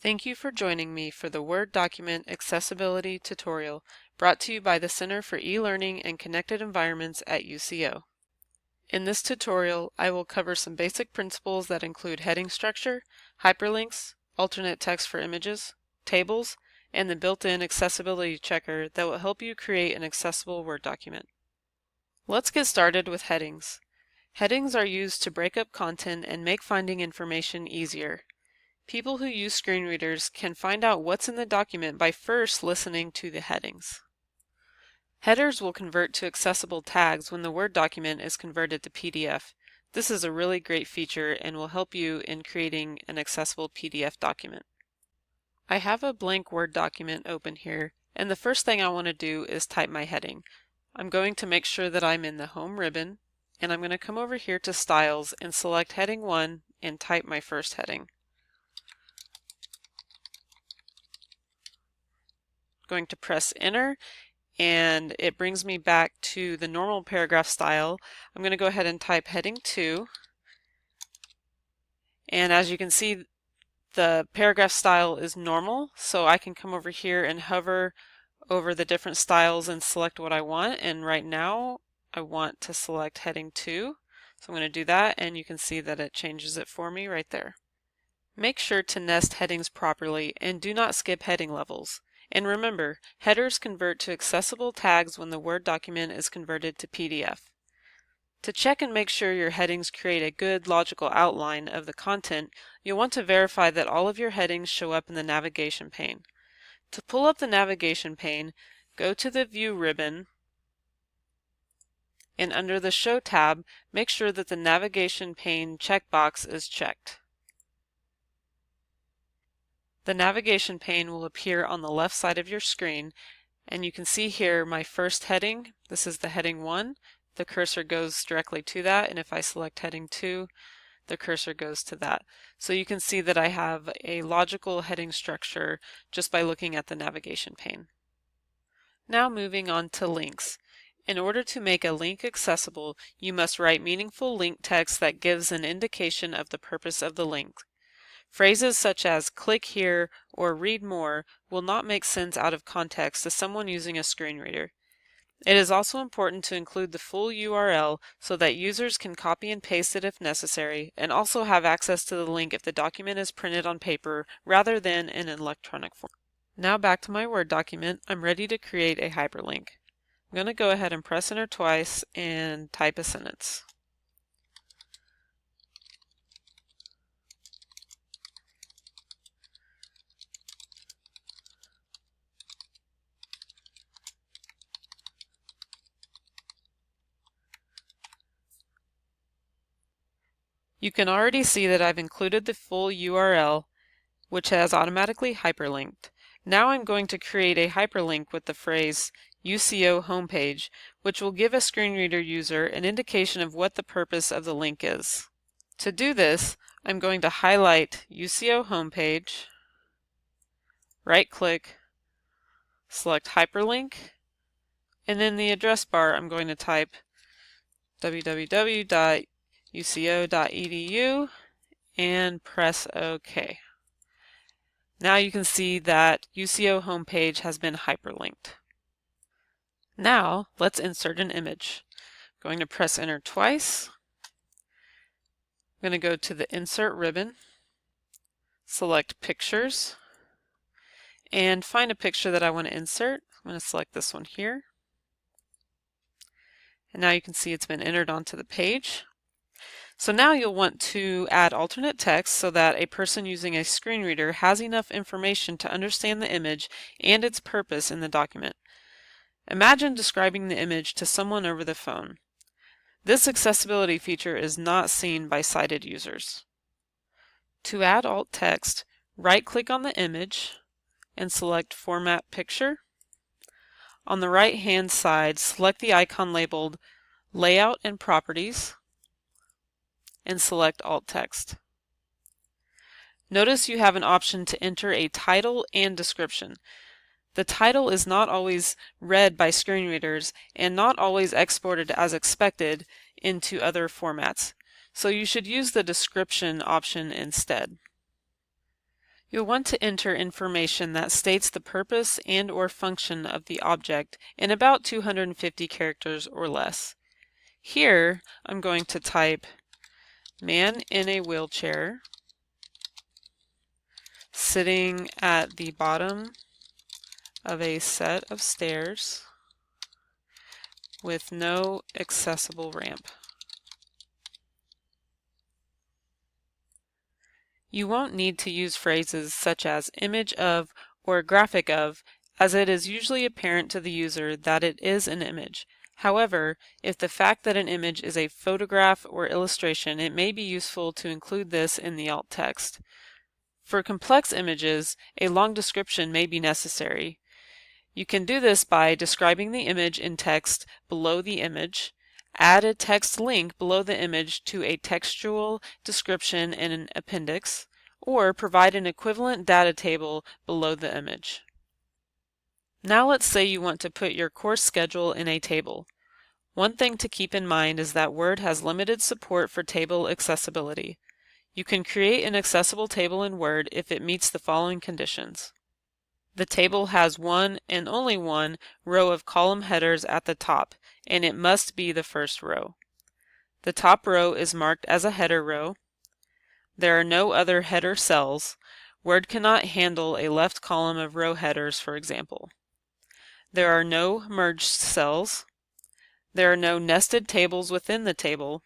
Thank you for joining me for the Word Document Accessibility tutorial brought to you by the Center for E-Learning and Connected Environments at UCO. In this tutorial, I will cover some basic principles that include heading structure, hyperlinks, alternate text for images, tables, and the built-in accessibility checker that will help you create an accessible Word document. Let's get started with headings. Headings are used to break up content and make finding information easier. People who use screen readers can find out what's in the document by first listening to the headings. Headers will convert to accessible tags when the Word document is converted to PDF. This is a really great feature and will help you in creating an accessible PDF document. I have a blank Word document open here, and the first thing I want to do is type my heading. I'm going to make sure that I'm in the Home ribbon, and I'm going to come over here to Styles and select Heading 1 and type my first heading. Going to press enter and it brings me back to the normal paragraph style. I'm going to go ahead and type heading 2, and as you can see the paragraph style is normal, so I can come over here and hover over the different styles and select what I want, and right now I want to select heading 2, so I'm going to do that and you can see that it changes it for me right there. Make sure to nest headings properly and do not skip heading levels. And remember, headers convert to accessible tags when the Word document is converted to PDF. To check and make sure your headings create a good logical outline of the content, you'll want to verify that all of your headings show up in the navigation pane. To pull up the navigation pane, go to the View ribbon, and under the Show tab, make sure that the navigation pane checkbox is checked. The navigation pane will appear on the left side of your screen, and you can see here my first heading. This is the heading 1. The cursor goes directly to that, and if I select heading 2, the cursor goes to that. So you can see that I have a logical heading structure just by looking at the navigation pane. Now moving on to links. In order to make a link accessible, you must write meaningful link text that gives an indication of the purpose of the link. Phrases such as click here or read more will not make sense out of context to someone using a screen reader. It is also important to include the full URL so that users can copy and paste it if necessary, and also have access to the link if the document is printed on paper rather than in an electronic form. Now back to my Word document, I'm ready to create a hyperlink. I'm going to go ahead and press enter twice and type a sentence. You can already see that I've included the full URL, which has automatically hyperlinked. Now I'm going to create a hyperlink with the phrase UCO homepage, which will give a screen reader user an indication of what the purpose of the link is. To do this, I'm going to highlight UCO homepage, right-click, select hyperlink, and in the address bar I'm going to type www.uco.edu and press OK. Now you can see that UCO homepage has been hyperlinked. Now let's insert an image. I'm going to press enter twice. I'm going to go to the Insert ribbon, select Pictures, and find a picture that I want to insert. I'm going to select this one here. And now you can see it's been entered onto the page. So now you'll want to add alternate text so that a person using a screen reader has enough information to understand the image and its purpose in the document. Imagine describing the image to someone over the phone. This accessibility feature is not seen by sighted users. To add alt text, right-click on the image and select Format Picture. On the right-hand side, select the icon labeled Layout and Properties and select alt text. Notice you have an option to enter a title and description. The title is not always read by screen readers and not always exported as expected into other formats, so you should use the description option instead. You'll want to enter information that states the purpose and/or function of the object in about 250 characters or less. Here, I'm going to type man in a wheelchair sitting at the bottom of a set of stairs with no accessible ramp. You won't need to use phrases such as image of or graphic of, as it is usually apparent to the user that it is an image. However, if the fact that an image is a photograph or illustration, it may be useful to include this in the alt text. For complex images, a long description may be necessary. You can do this by describing the image in text below the image. Add a text link below the image to a textual description in an appendix, or provide an equivalent data table below the image. Now let's say you want to put your course schedule in a table. One thing to keep in mind is that Word has limited support for table accessibility. You can create an accessible table in Word if it meets the following conditions. The table has one and only one row of column headers at the top, and it must be the first row. The top row is marked as a header row. There are no other header cells. Word cannot handle a left column of row headers, for example. There are no merged cells. There are no nested tables within the table.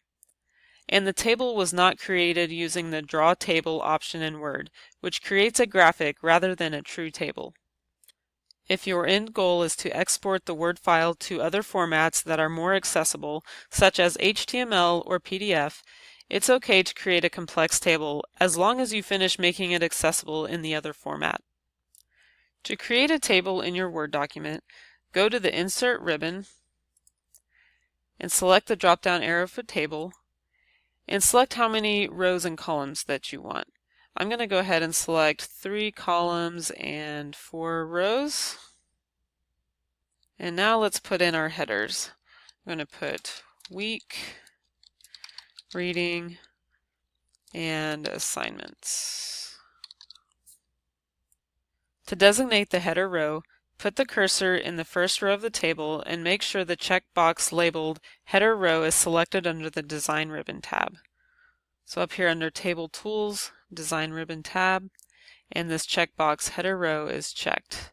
And the table was not created using the Draw Table option in Word, which creates a graphic rather than a true table. If your end goal is to export the Word file to other formats that are more accessible, such as HTML or PDF, it's okay to create a complex table as long as you finish making it accessible in the other format. To create a table in your Word document, go to the Insert ribbon and select the drop-down arrow for Table, and select how many rows and columns that you want. I'm going to go ahead and select 3 columns and 4 rows. And now let's put in our headers. I'm going to put week, reading, and assignments. To designate the header row, put the cursor in the first row of the table and make sure the checkbox labeled Header Row is selected under the Design Ribbon tab. So up here under Table Tools, Design Ribbon tab, and this checkbox Header Row is checked.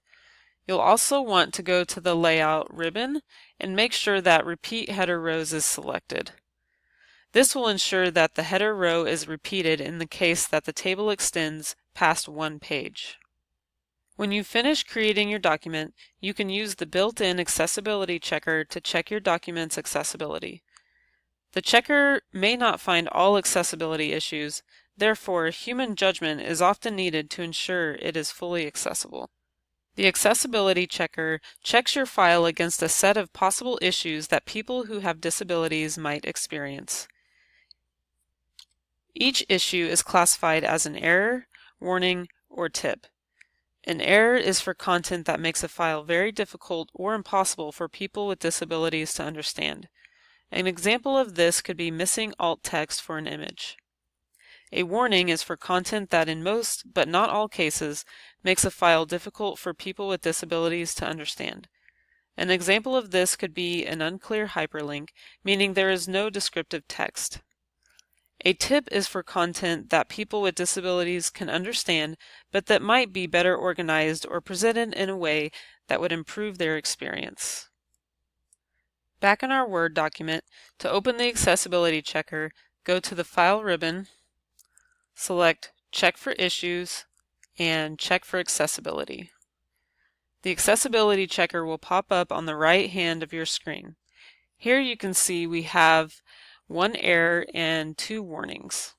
You'll also want to go to the Layout ribbon and make sure that Repeat Header Rows is selected. This will ensure that the header row is repeated in the case that the table extends past one page. When you finish creating your document, you can use the built-in accessibility checker to check your document's accessibility. The checker may not find all accessibility issues, therefore human judgment is often needed to ensure it is fully accessible. The accessibility checker checks your file against a set of possible issues that people who have disabilities might experience. Each issue is classified as an error, warning, or tip. An error is for content that makes a file very difficult or impossible for people with disabilities to understand. An example of this could be missing alt text for an image. A warning is for content that in most, but not all cases, makes a file difficult for people with disabilities to understand. An example of this could be an unclear hyperlink, meaning there is no descriptive text. A tip is for content that people with disabilities can understand, but that might be better organized or presented in a way that would improve their experience. Back in our Word document, to open the accessibility checker, go to the File ribbon, select Check for Issues, and Check for Accessibility. The accessibility checker will pop up on the right hand of your screen. Here you can see we have one error and 2 warnings.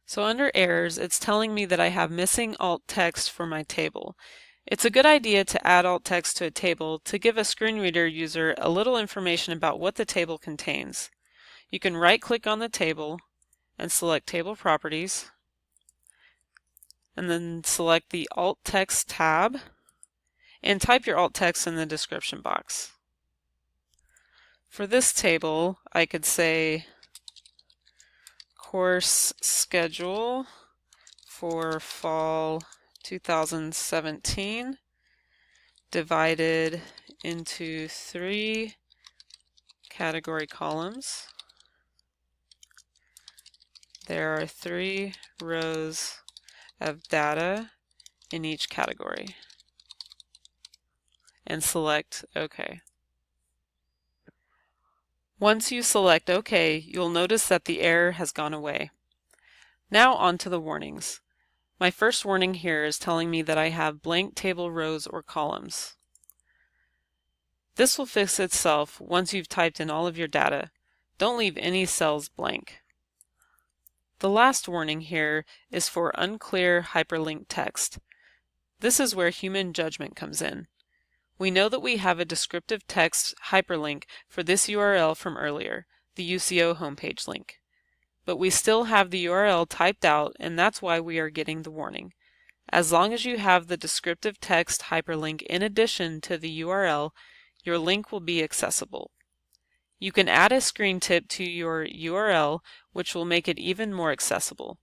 So under errors, it's telling me that I have missing alt text for my table. It's a good idea to add alt text to a table to give a screen reader user a little information about what the table contains. You can right-click on the table and select Table Properties, and then select the Alt Text tab and type your alt text in the description box. For this table, I could say course schedule for fall 2017 divided into 3 category columns. There are 3 rows of data in each category, and select OK. Once you select OK, you'll notice that the error has gone away. Now on to the warnings. My first warning here is telling me that I have blank table rows or columns. This will fix itself once you've typed in all of your data. Don't leave any cells blank. The last warning here is for unclear hyperlinked text. This is where human judgment comes in. We know that we have a descriptive text hyperlink for this URL from earlier, the UCO homepage link. But we still have the URL typed out, and that's why we are getting the warning. As long as you have the descriptive text hyperlink in addition to the URL, your link will be accessible. You can add a screen tip to your URL, which will make it even more accessible.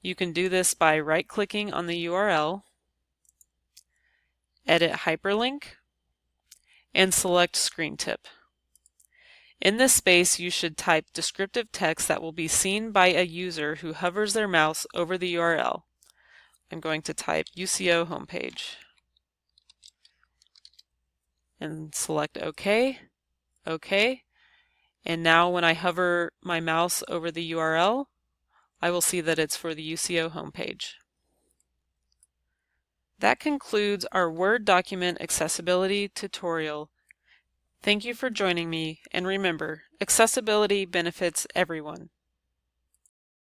You can do this by right-clicking on the URL, edit hyperlink, and select screen tip. In this space, you should type descriptive text that will be seen by a user who hovers their mouse over the URL. I'm going to type UCO homepage and select OK, OK, and now when I hover my mouse over the URL, I will see that it's for the UCO homepage. That concludes our Word document accessibility tutorial. Thank you for joining me, and remember, accessibility benefits everyone.